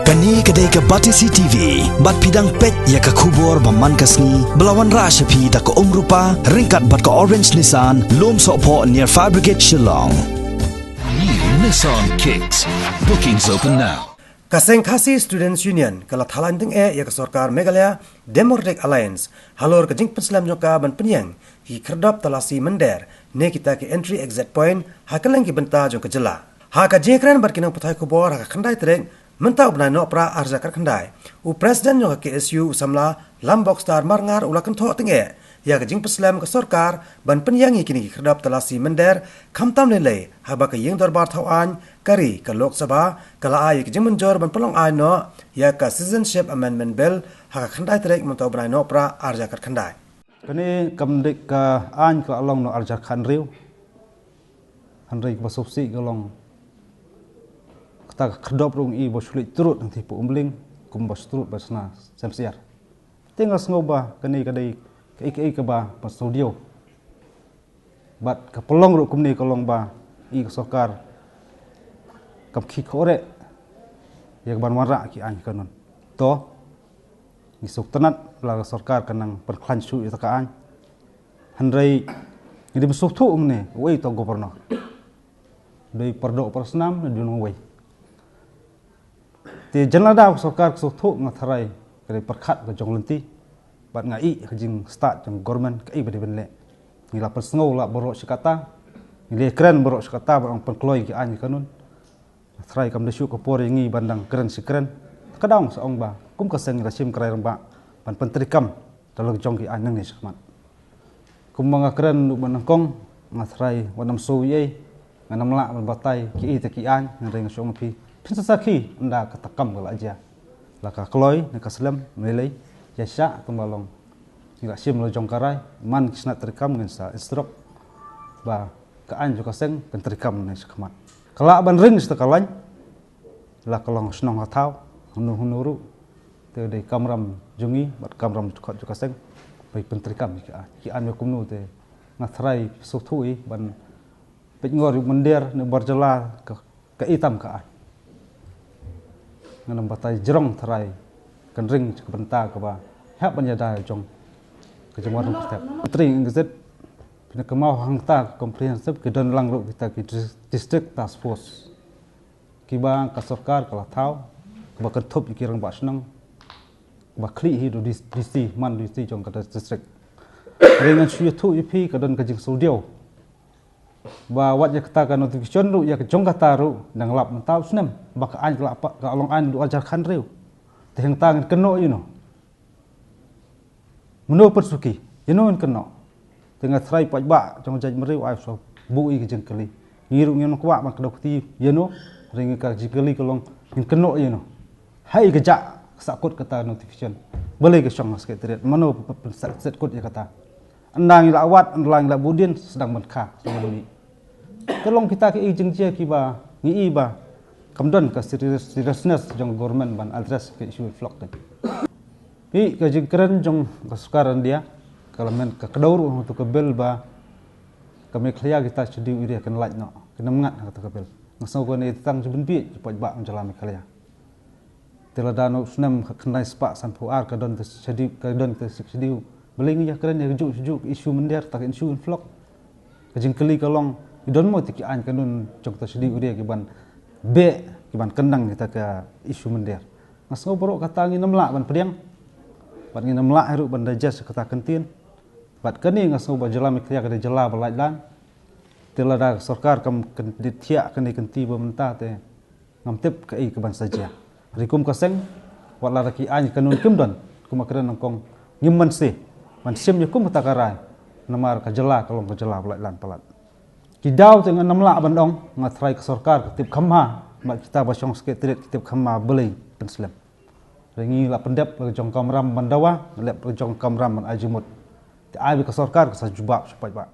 Kani kedai ke Batisi TV, bat pidang pet ya ke kubur baman kasni, belawan rashapi da ke rupa, ringkat bat ke orange Nissan, lom sokpo near Fire Brigade Shillong. New Nissan Kicks. Bookings open now. Kaseng Khasi Students Union kala Thalaiñ teng ya ke Sorkar Meghalaya Democratic Alliance halor ke jing Pynslem joka ban Pynïeng ki Khyrdop talasi mender ne kita ke entry exit point hakaleng ki benta jong ke jela ha ka jekran bar kinang pathai kubor ha khandai trek menta ubnai no pra arja kar khandai u president joka ke SU samla lambok star marngar ulakan tho teng ya ke jing Pynslem ke Sorkar ban Pynïeng kini ki Khyrdop talasi mender khamtam le ha ba ke yeng darbar thawan kari ke Lok Sabha kala ay ke jing menjor ban pelong ay no ya ka citizenship amendment bill ha khandai trek menta ubnai no pra arja kar khandai kini kamdik ka an ka along no arja khan riu hanrei ba subsi galong kata Khyrdop rung I bo sulit turut nanti pu umling kum bos turut basna semsiar tinggal ngoba kini kadai ke ba pas studio bat ka pelong ru kum ni kolong ba I Sorkar kam khi khore yak ban wara ki an kanon to isuk tenat la Sorkar kanang perklan su ita ka an hanrei ini besuk tu umne wei to gubernur dei perdo persnam na dun wei ti janlada Sorkar su tu ngatharai kare perkhat ka jong lenti bat ngai hajing start jong government kai bade benle ni la persngau la borok sikata ni le kren borok sikata barang penkloi ki an kanon try kam desu ko por ngi bandang keren sikren kadang saong ba kum ka seng rasim krai ramba pan pentrikam dalog jong ki anang ni sakmat kum manga keren lu banangkong ngatrai wanam so ye nganam la ban batai ki ite ki an ngreng song pi pinsasaki anda katakam gala aja la ka kloi ne kaslem melei yasha tumbalong ni rasim lo jong karai man kisna trikam ngen sa instruk ba ka an jo ka seng pentrikam ni sakmat kala ban ring sta Thalaiñ la kalong snong hatau hunu te de kamram jungi bat kamram khot ju kaseng bai pentrikam ki an kumnu te ngathrai sothui ban pengor mender ne barjala ka itam ka nganam batai jerong thrai kan ring ke benta ka ba hap ban yada jong ke jemar step tring ngzet pina kemau hangta comprehensive ke don lang ro kita ki district task force kiba ka Sorkar kala thau ba kan thop ki rang ba snang ba khli hi do DC man DC jong ka district rengan shu thu ipi ka don ka jing studio ba wat ya kata ka notification ru ya ka jong kata ru nang lap mentau snem ba ka an ka along an du ajar khan riu te hang tang keno you know meno persuki you know keno tengah try paj ba jong jaj meriu ai so bui ke jeng kali ngiru ngem kwa ba ka dokti you know ring ka jikali kolong in keno you know hai ke ja sakut kata notification boleh ke song sekretariat mano set kod ya kata andang la awat andang la budin sedang menkha sebelum ni tolong kita ke jeng je ki ba ngi ba kamdon ka seriousness jong government ban address ke issue flock tadi pi ka jeng keren jong ka sekarang dia kalau men ka kedaur untuk ke bel ba kami khlia kita sedi ide kan laj no kena mengat kata ke bel ngasau ko ni tang jebun pi cepat ba menjalan khlia teladano snem khnai spa sampu ar ka don sedi ka don sedi beling ya keren ya juk isu mender tak isu flock ka jeng kali kalong idon mo tiki an kanun jok ta sedi ide ki ban be ki ban kendang kita ke isu mender ngasau borok kata ngi namla ban pediang ban ngi namla haru ban dajas kata kentin bat kani ngasau ba jela mikya ka jela balajlan telada Sorkar kam ditia kani kenti bementa te ngamtep ka ban saja rikum kaseng wala raki an kanun kimdon kumakren nangkong ngimman se man sim yakum takarai namar ka jela kalong ka jela balajlan palat kidau dengan namla bandong ngatrai ke Sorkar ketip khamha mak kita basong sekretariat ketip khamha belai Pynslem ringi la pendep la jong kamram mandawa lep jong kamram man ajimut ai ke Sorkar ke sajubab supaya